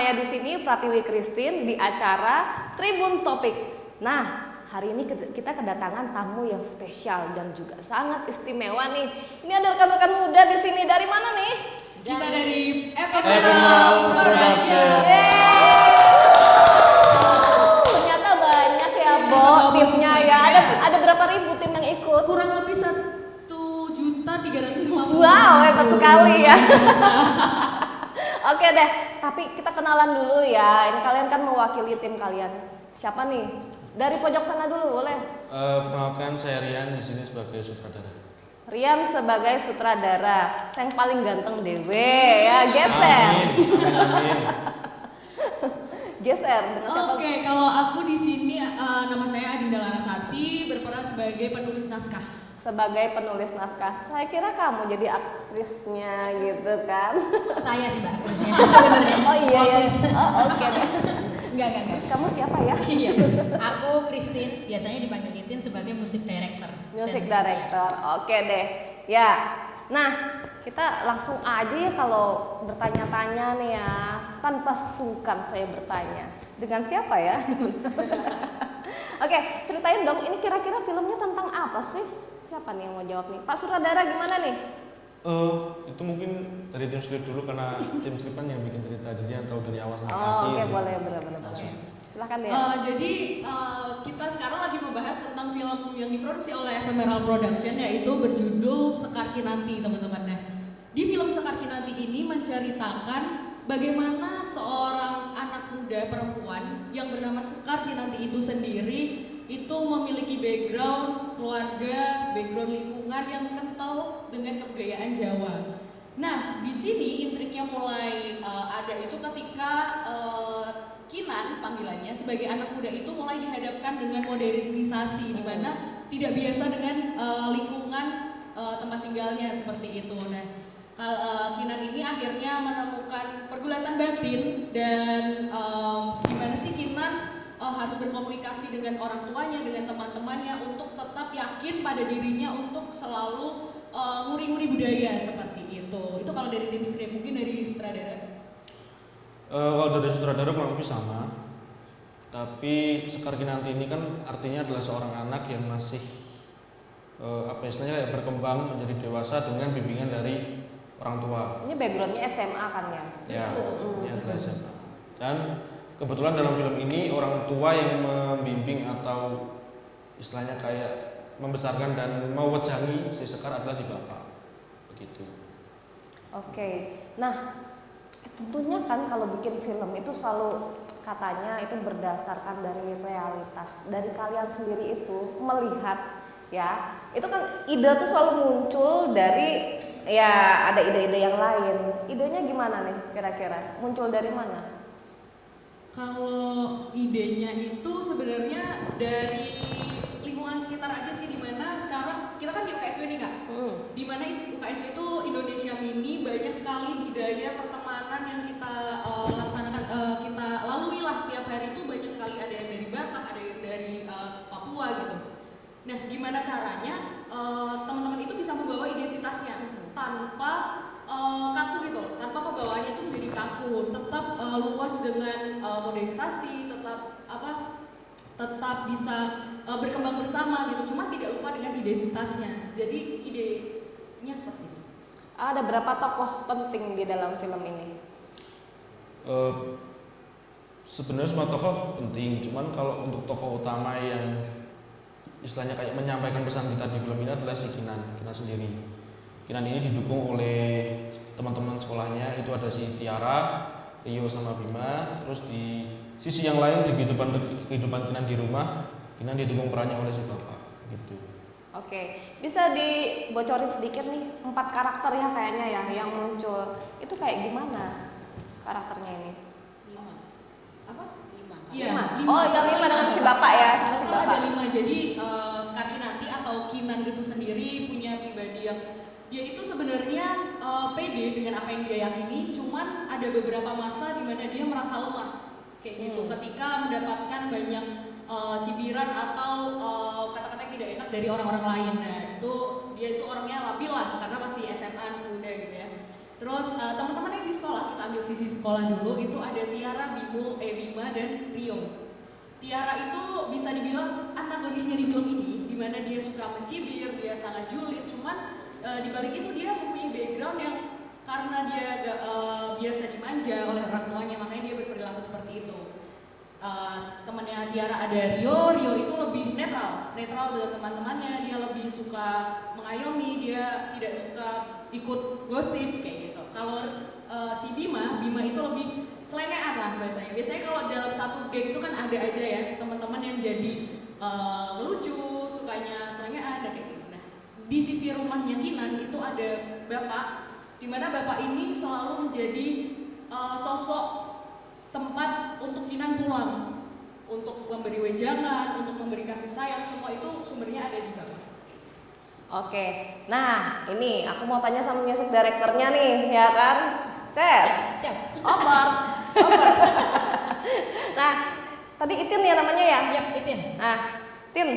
saya di sini Pratiwi Christine di acara Tribun Topik. Nah, hari ini kita kedatangan tamu yang spesial dan juga sangat istimewa nih. Ini ada rekan-rekan muda di sini. Dari mana nih? Kita dari Ephemeral Production. Ternyata banyak ya, Bo, timnya ya. Ada berapa ribu tim yang ikut? Kurang lebih 1.350.000. Wow, hebat sekali ya. Oke deh, tapi kita kenalan dulu ya. Ini kalian kan mewakili tim kalian. Siapa nih? Dari pojok sana dulu, boleh? Perkenalkan, saya Rian di sini sebagai sutradara. Rian sebagai sutradara, yang paling ganteng dewe ya, geser. Amin. Geser dengan siapa? Oke, kalau aku di sini nama saya Adinda Larasati, berperan sebagai penulis naskah. Sebagai penulis naskah. Saya kira kamu jadi aktrisnya gitu kan? Saya sih Mbak aktrisnya sebenarnya. Oh iya ya. Oh, oke deh. Enggak. Terus kamu siapa ya? Iya. Aku Christine, biasanya dipanggil Titin sebagai music director. Music director. Oke deh. Ya. Nah, kita langsung aja ya kalau bertanya-tanya nih ya. Tanpa sungkan saya bertanya. Dengan siapa ya? Oke, ceritain dong ini kira-kira filmnya tentang apa sih? Siapa nih yang mau jawab nih? Pak Sutradara gimana nih? Itu mungkin dari tim skrip dulu karena tim skrip kan yang bikin cerita, jadi yang tahu dari awal sampai Oh, akhir. oke, gitu. boleh, benar-benar. Silakan ya. Jadi kita sekarang lagi membahas tentang film yang diproduksi oleh Ephemeral Production, yaitu berjudul Sekar Kinanti, teman-teman. Nah, di film Sekar Kinanti ini menceritakan bagaimana seorang anak muda perempuan yang bernama Sekar Kinanti itu sendiri itu memiliki background keluarga, background lingkungan yang kental dengan kebudayaan Jawa. Nah, di sini intriknya mulai ada itu ketika Kinan panggilannya sebagai anak muda itu mulai dihadapkan dengan modernisasi, di mana tidak biasa dengan lingkungan tempat tinggalnya seperti itu. Nah, Kinan ini akhirnya menemukan pergulatan batin dan gimana sih Kinan harus berkomunikasi dengan orang tuanya, dengan teman-temannya untuk tetap yakin pada dirinya untuk selalu nguri-nguri budaya seperti itu. Itu kalau dari tim skrip, mungkin dari sutradara. Kalau dari sutradara kurang lebih sama. Tapi Sekar Kinanti ini kan artinya adalah seorang anak yang masih istilahnya berkembang menjadi dewasa dengan bimbingan dari orang tua. Ini backgroundnya SMA kan ya? Ya, ini adalah SMA. Dan kebetulan dalam film ini orang tua yang membimbing atau istilahnya kayak membesarkan dan mewejangi si Sekar adalah si bapak. Begitu. Oke. Nah, tentunya kan kalau bikin film itu selalu katanya itu berdasarkan dari realitas. Dari kalian sendiri itu melihat ya, itu kan ide tuh selalu muncul dari ya ada ide-ide yang lain. Idenya gimana nih kira-kira? Muncul dari mana? Kalau idenya itu sebenarnya dari lingkungan sekitar aja sih, dimana sekarang kita kan di UKSW nih Kak. Dimana UKSW itu Indonesia Mini, banyak sekali budaya pertemanan yang kita laksanakan, kita lalui lah tiap hari itu banyak sekali, ada yang dari Batak, ada yang dari Papua gitu. Nah, gimana caranya teman-teman itu bisa membawa identitasnya tanpa kaku gitu loh, tanpa pembawaannya itu menjadi kaku, tetap luas dengan modernisasi, tetap bisa berkembang bersama gitu, cuma tidak lupa dengan identitasnya. Jadi idenya seperti itu. Ada berapa tokoh penting di dalam film ini? Sebenarnya semua tokoh penting, cuman kalau untuk tokoh utama yang istilahnya kayak menyampaikan pesan kita di film ini adalah si Kinan sendiri. Kinan ini didukung oleh teman-teman sekolahnya, itu ada si Tiara, Rio sama Bima. Terus di sisi yang lain di kehidupan Kinan di rumah, Kinan didukung perannya oleh si bapak gitu. Oke, bisa dibocorin sedikit nih 4 karakter ya kayaknya ya yang muncul. Itu kayak gimana karakternya ini? 5. Apa? 5. Iya. Oh, yang 5 dengan si bapak ya, sama si Itu bapak. ada 5. Jadi Sekar Kinanti atau Kinan itu sendiri punya pribadi yang dia itu sebenarnya pede dengan apa yang dia yakini, cuman ada beberapa masa di mana dia merasa lemah kayak gitu ketika mendapatkan banyak cibiran atau kata-kata yang tidak enak dari orang-orang lain. Nah, dia itu orangnya labil lah karena masih SMA anak muda gitu ya. Terus teman-teman yang di sekolah, kita ambil sisi sekolah dulu, itu ada Tiara, Bima, dan Rio. Tiara itu bisa dibilang antagonisnya di film ini, di mana dia suka mencibir, dia sangat julid, cuman di balik itu dia mempunyai background yang karena dia biasa dimanja oleh orang tuanya, makanya dia berperilaku seperti itu. Temannya Tiara ada Rio itu lebih netral dengan teman-temannya, dia lebih suka mengayomi, dia tidak suka ikut gosip kayak gitu. Kalau si Bima itu lebih selengean lah bahasanya. Biasanya kalau dalam satu geng itu kan ada aja ya teman-teman yang jadi lucu, sukanya selengean dan kayak gitu. Nah, di sisi rumahnya Kinan itu ada bapak, di mana bapak ini selalu menjadi sosok tempat untuk Kinan pulang, untuk memberi wejangan, untuk memberi kasih sayang, semua itu sumbernya ada di bapak. Oke, nah ini aku mau tanya sama music directornya nih, ya kan? Siap. Oper. Nah, tadi Itin ya namanya ya? Yap, Itin. Nah, Tin,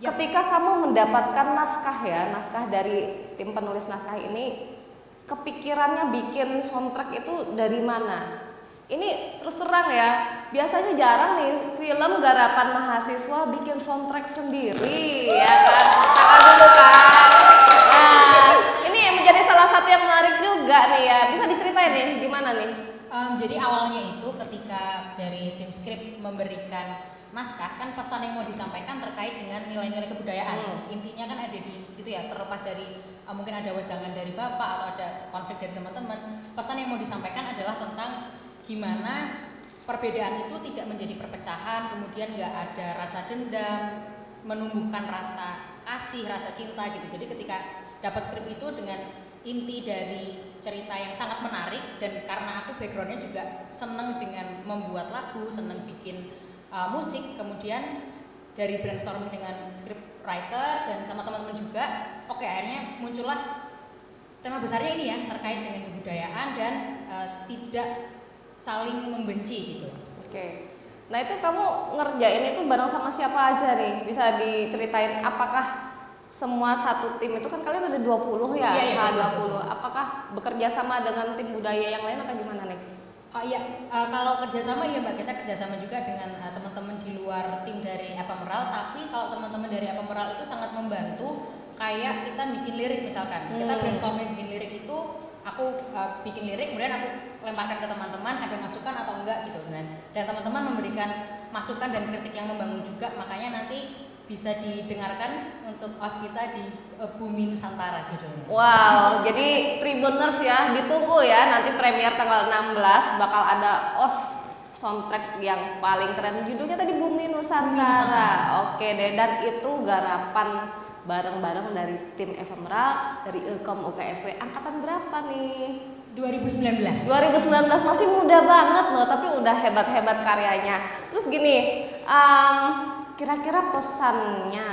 Yap. ketika kamu mendapatkan naskah dari tim penulis naskah ini, kepikirannya bikin soundtrack itu dari mana? Ini terus terang ya, biasanya jarang nih film garapan mahasiswa bikin soundtrack sendiri, ya kan? Kakak dulu kan. Nah, ini yang menjadi salah satu yang menarik juga nih ya. Bisa diceritain nih gimana nih? Jadi awalnya itu ketika dari tim skrip memberikan naskah, kan pesan yang mau disampaikan terkait dengan nilai-nilai kebudayaan. Intinya kan ada di situ ya, terlepas dari mungkin ada wejangan dari bapak atau ada konflik dari teman-teman. Pesan yang mau disampaikan adalah tentang gimana perbedaan itu tidak menjadi perpecahan, kemudian nggak ada rasa dendam, menumbuhkan rasa kasih, rasa cinta gitu. Jadi ketika dapat skrip itu dengan inti dari cerita yang sangat menarik, dan karena aku backgroundnya juga seneng dengan membuat lagu, seneng bikin musik, kemudian dari brainstorming dengan script writer dan sama teman-teman juga, oke, akhirnya muncullah tema besarnya ini ya, terkait dengan kebudayaan dan tidak saling membenci gitu. Oke. Nah, itu kamu ngerjain itu bareng sama siapa aja nih? Bisa diceritain apakah semua satu tim itu kan kalian ada 20 ya? Iya, 20. Apakah bekerja sama dengan tim budaya yang lain atau gimana nih? Oh iya, kalau kerjasama ya Mbak, kita kerjasama juga dengan teman-teman di luar tim dari Ephemeral, tapi kalau teman-teman dari Ephemeral itu sangat membantu, kayak kita bikin lirik misalkan, kita brainstorming bikin lirik itu, aku bikin lirik, kemudian aku lemparkan ke teman-teman, ada masukan atau enggak gitu, dan teman-teman memberikan masukan dan kritik yang membangun juga, makanya nanti bisa didengarkan untuk OS kita di Bumi Nusantara judulnya. Wow, jadi Tribuners ya, ditunggu ya, nanti premier tanggal 16 bakal ada OS soundtrack yang paling keren. Judulnya tadi Bumi Nusantara. Oke deh, dan itu garapan bareng-bareng dari tim Ephemeral, dari Ilkom UKSW. Angkatan berapa nih? 2019. 2019, masih muda banget loh, tapi udah hebat-hebat karyanya. Terus gini, kira-kira pesannya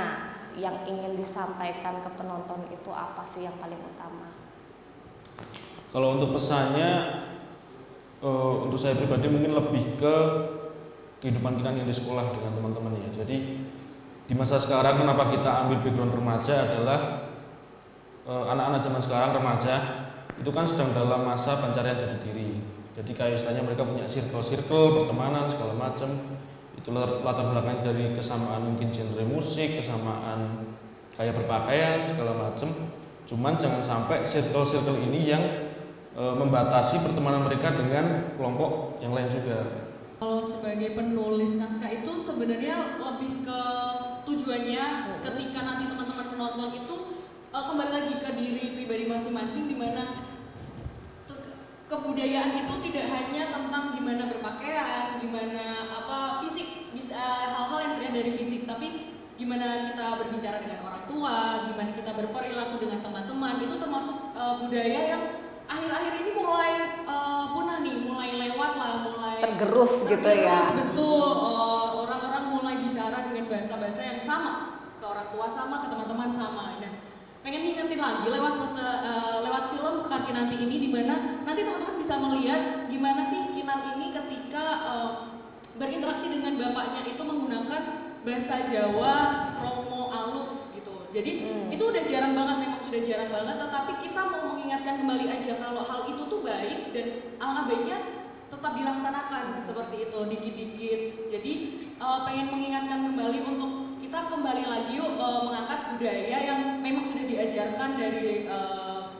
yang ingin disampaikan ke penonton itu apa sih yang paling utama? Kalau untuk pesannya, untuk saya pribadi mungkin lebih ke kehidupan kita yang di sekolah dengan teman-teman ya. Jadi di masa sekarang kenapa kita ambil background remaja adalah anak-anak zaman sekarang remaja itu kan sedang dalam masa pencarian jati diri. Jadi kayak istilahnya mereka punya circle-circle, pertemanan segala macam. Itu latar belakangnya dari kesamaan mungkin genre musik, kesamaan kayak berpakaian segala macam. Cuman jangan sampai circle-circle ini yang membatasi pertemanan mereka dengan kelompok yang lain juga. Kalau sebagai penulis naskah itu sebenarnya lebih ke tujuannya ketika nanti teman-teman penonton itu kembali lagi ke diri pribadi masing-masing, di mana kebudayaan itu tidak hanya tentang gimana berpakaian, gimana fisik, bisa hal-hal yang terlihat dari fisik, tapi gimana kita berbicara dengan orang tua, gimana kita berperilaku dengan teman-teman, itu termasuk budaya yang akhir-akhir ini mulai punah nih, mulai lewat lah, mulai Tergerus gitu ya. Betul, orang-orang mulai bicara dengan bahasa-bahasa yang sama, ke orang tua sama, ke teman-teman sama. Nah, pengen ngingetin lagi lewat film Sekar Kinanti ini, di mana nanti teman-teman bisa melihat gimana sih Kinan ini ketika berinteraksi dengan bapaknya itu menggunakan bahasa Jawa kromo alus gitu. Jadi itu udah jarang banget memang sudah jarang banget, tetapi kita mau mengingatkan kembali aja kalau hal itu tuh baik dan alangkah baiknya tetap dilaksanakan seperti itu dikit-dikit. Jadi pengen mengingatkan kembali untuk kita kembali lagi yuk mengangkat budaya yang memang sudah diajarkan dari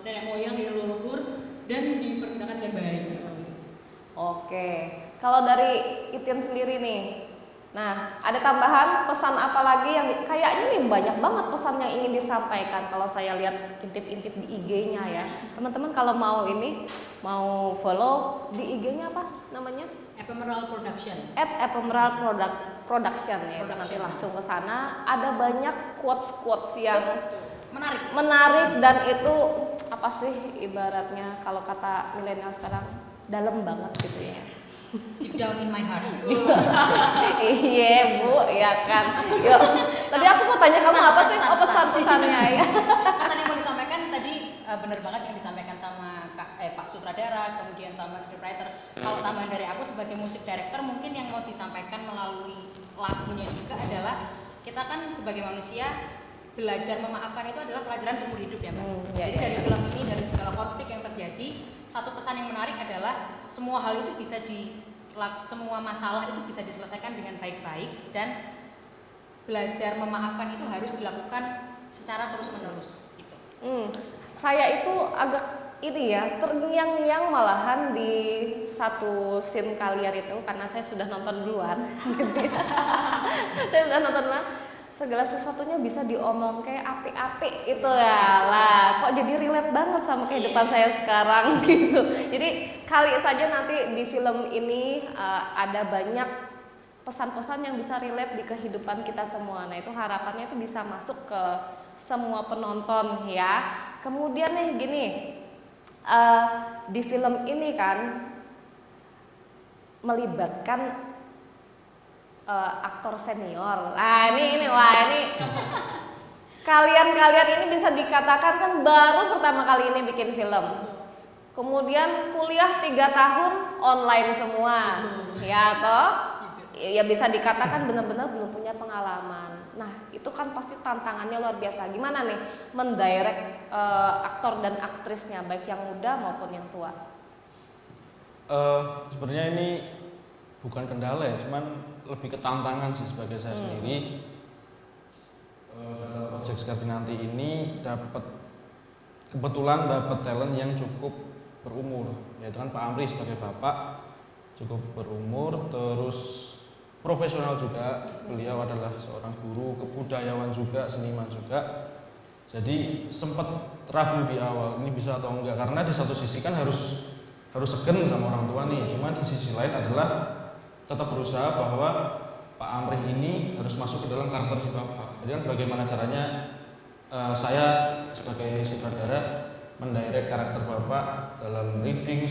nenek moyang, dari leluhur dan dipergunakan dengan baik. Oke, kalau dari Itin sendiri nih, nah ada tambahan pesan apa lagi yang kayaknya nih banyak banget pesan yang ingin disampaikan kalau saya lihat intip-intip di IG-nya ya. Teman-teman kalau mau mau follow di IG-nya apa namanya? Ephemeral Production. @ephemeral production ya. Nanti langsung ke sana. Ada banyak quotes-quotes yang menarik dan itu apa sih ibaratnya kalau kata milenial sekarang dalam banget gitu ya. Deep down in my heart. Iya Bu, ya kan. Yuk. Tadi aku mau tanya kamu apa sih pesan-pesannya ya? Pesan yang mau disampaikan tadi benar banget yang disampaikan sama Pak Sutradara, kemudian sama scriptwriter. Kalau tambahan dari aku sebagai music director, mungkin yang mau disampaikan melalui lagunya juga adalah kita kan sebagai manusia belajar memaafkan itu adalah pelajaran seumur hidup ya Mbak. Jadi dari film ini, dari segala konflik yang terjadi, satu pesan yang menarik adalah semua hal itu semua masalah itu bisa diselesaikan dengan baik-baik dan belajar memaafkan itu harus dilakukan secara terus-menerus gitu. Saya itu agak ini ya terngiang-ngiang malahan di satu scene kalian itu karena saya sudah nonton duluan gitu ya. Saya sudah nonton duluan, segala sesuatunya bisa diomong kayak api-api itu ya lah, kok jadi relate banget sama kehidupan saya sekarang gitu. Jadi kali saja nanti di film ini ada banyak pesan-pesan yang bisa relate di kehidupan kita semua. Nah itu harapannya itu bisa masuk ke semua penonton ya. Kemudian nih gini, di film ini kan melibatkan aktor senior. Nah ini kalian ini bisa dikatakan kan baru pertama kali ini bikin film. Kemudian kuliah 3 tahun online semua, ya toh? Ya bisa dikatakan benar-benar belum punya pengalaman. Nah itu kan pasti tantangannya luar biasa. Gimana nih mendirect aktor dan aktrisnya baik yang muda maupun yang tua? Sebenarnya ini bukan kendala ya, cuman lebih ke tantangan sih sebagai saya sendiri. Dalam proyek Skarkinanti ini kebetulan dapat talent yang cukup berumur, yaitu kan Pak Amri sebagai bapak cukup berumur, terus profesional juga. Beliau adalah seorang guru, kebudayawan juga, seniman juga. Jadi sempat ragu di awal ini bisa atau enggak, karena di satu sisi kan harus segen sama orang tua nih, cuman di sisi lain adalah tetap berusaha bahwa Pak Amri ini harus masuk ke dalam karakter si bapak. Jadi kan bagaimana caranya saya sebagai sutradara mendirect karakter bapak dalam reading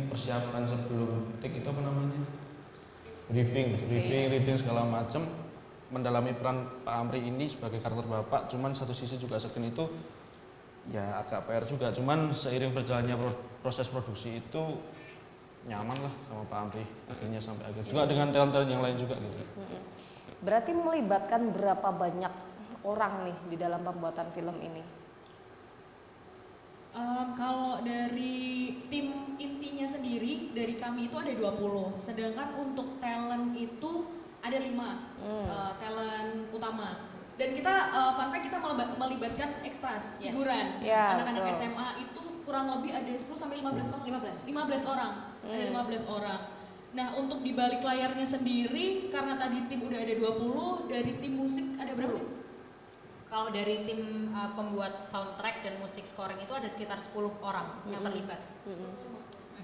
persiapan sebelum take itu apa namanya? Reading segala macam, mendalami peran Pak Amri ini sebagai karakter bapak. Cuman satu sisi juga segen itu ya agak PR juga. Cuman seiring berjalannya proses produksi itu nyaman lah sama Pak Amri akhirnya sampai akhir. Juga dengan talent-talent yang lain juga gitu. Berarti melibatkan berapa banyak orang nih di dalam pembuatan film ini? Kalau dari tim intinya sendiri dari kami itu ada 20, sedangkan untuk talent itu ada 5 talent utama. Dan kita fun fact kita melibatkan ekstras, hiburan. Anak-anak SMA itu kurang lebih ada 10 sampai 15 orang. Ada 15 orang. Nah, untuk di balik layarnya sendiri karena tadi tim udah ada 20, dari tim musik ada berapa? Kalau dari tim pembuat soundtrack dan musik scoring itu ada sekitar 10 orang yang terlibat.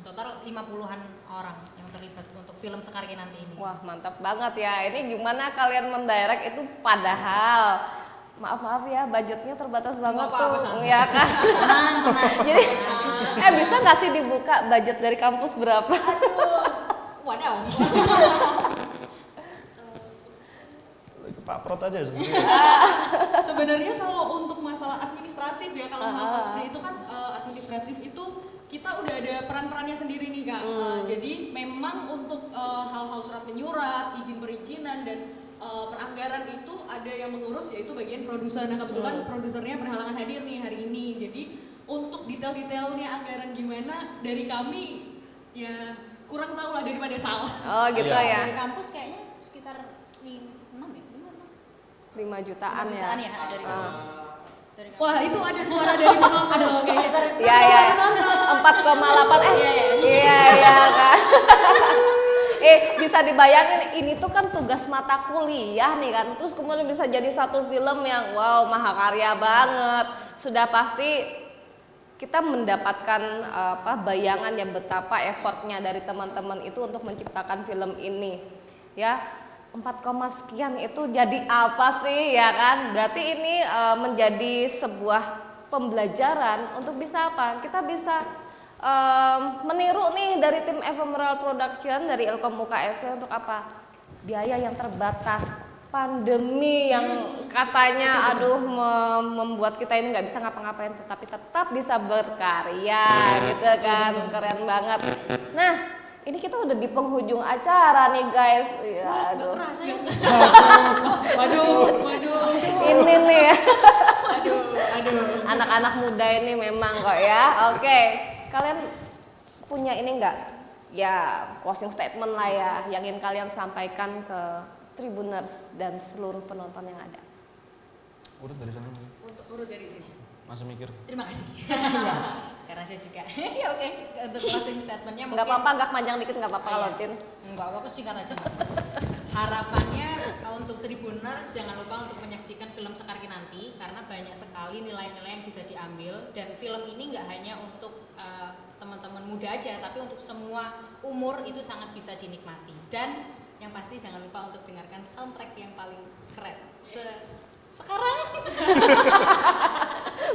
Total 50-an orang yang terlibat untuk film Skarkinanti ini. Wah mantap banget ya. Ini gimana kalian mendirect itu padahal maaf ya budgetnya terbatas banget tuh, ya kan? Jadi bisa nggak sih dibuka budget dari kampus berapa? Wadaw. Pak Prot aja sebenarnya. Sebenarnya kalau untuk masalah administratif ya, kalau hal seperti itu kan administratif itu kita udah ada peran-perannya sendiri nih Kak. Jadi memang untuk hal-hal surat menyurat, izin perizinan dan peranggaran itu ada yang mengurus, yaitu bagian produser. Nah kebetulan produsernya berhalangan hadir nih hari ini, jadi untuk detail-detailnya anggaran gimana dari kami ya kurang tahu lah daripada salah. Oh gitu Iya. Dari ya. kampus kayaknya sekitar 5 ya, 5 jutaan 5 ya. jutaan ya dari kampus. Dari kampus. Wah itu ada suara dari penonton loh kayaknya. Iya ya. 4,8 iya kan. Bisa dibayangin ini tuh kan tugas mata kuliah nih kan. Terus kemudian bisa jadi satu film yang wow mahakarya banget. Sudah pasti kita mendapatkan bayangan yang betapa effortnya dari teman-teman itu untuk menciptakan film ini. Ya, 4, sekian itu jadi apa sih ya kan? Berarti ini menjadi sebuah pembelajaran untuk bisa apa? Kita bisa meniru nih dari tim Ephemeral Production dari Ilkom UKSW untuk apa? Biaya yang terbatas, pandemi yang katanya membuat kita ini nggak bisa ngapa-ngapain, tetapi tetap bisa berkarya gitu kan, keren banget. Nah ini kita udah di penghujung acara nih guys. Ya, aduh. Waduh. Ini nih ya. Aduh. Anak-anak muda ini memang kok ya. Oke, kalian punya ini nggak? Ya closing statement lah ya, yang ingin kalian sampaikan ke Tribuners dan seluruh penonton yang ada. Urut dari sana. Untuk urut dari ini. Masih mikir. Terima kasih. Iya. Karena saya juga. Ya oke, untuk closing statementnya mungkin. Nggak apa-apa, agak panjang dikit nggak apa-apa kalau Iya. Tin. Enggak, aku singkat aja. Harapannya untuk Tribuners jangan lupa untuk menyaksikan film Sekar Kinanti karena banyak sekali nilai-nilai yang bisa diambil, dan film ini nggak hanya untuk teman-teman muda aja, tapi untuk semua umur itu sangat bisa dinikmati. Dan yang pasti jangan lupa untuk dengarkan soundtrack yang paling keren sekarang.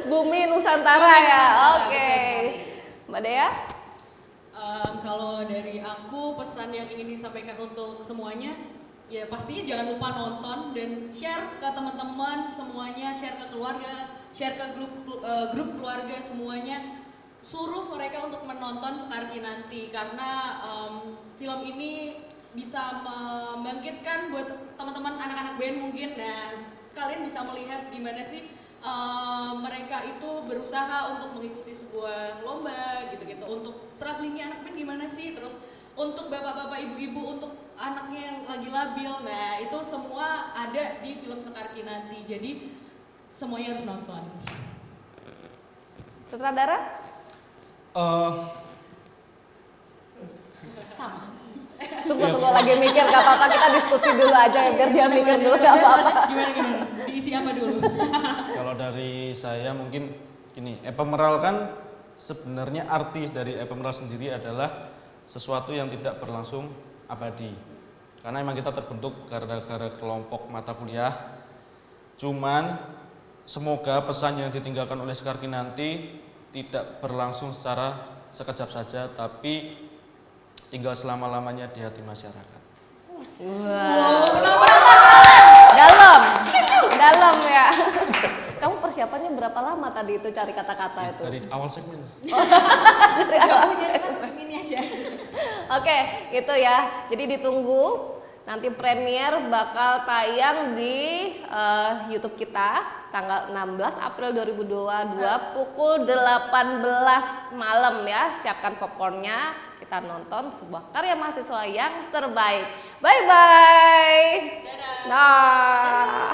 Bumi Nusantara ya. Oke. Mbak Dea? Kalau dari aku pesan yang ingin disampaikan untuk semuanya, ya pastinya jangan lupa nonton dan share ke teman-teman semuanya, share ke keluarga, share ke grup keluarga semuanya. Suruh mereka untuk menonton Sekar Kinanti karena film ini bisa membangkitkan buat teman-teman anak-anak band mungkin. Nah, kalian bisa melihat gimana sih mereka itu berusaha untuk mengikuti sebuah lomba gitu-gitu. Untuk strugglingnya anak band gimana sih, terus untuk bapak-bapak, ibu-ibu, untuk anaknya yang lagi labil. Nah, itu semua ada di film Sekar Kinanti. Jadi semuanya harus nonton. Sutradara? Sama. Tunggu lagi mikir, gak apa-apa, kita diskusi dulu aja ya biar dia mikir dulu, gak apa-apa. Gimana? Diisi apa dulu? Kalau dari saya mungkin gini, Ephemeral kan sebenarnya arti dari Ephemeral sendiri adalah sesuatu yang tidak berlangsung abadi. Karena memang kita terbentuk gara-gara kelompok mata kuliah. Cuman semoga pesan yang ditinggalkan oleh Sekar Kinanti tidak berlangsung secara sekejap saja, tapi tinggal selama-lamanya di hati masyarakat. Dalam ya. Kamu persiapannya berapa lama tadi itu cari kata-kata itu? Dari awal segmen. Enggak punya, cuman ini aja. Oke, itu ya. Jadi ditunggu. Nanti premier bakal tayang di YouTube kita tanggal 16 April 2022 pukul 18 malam ya. Siapkan popcornnya, kita nonton sebuah karya mahasiswa yang terbaik. Bye bye. Dadah. Nah.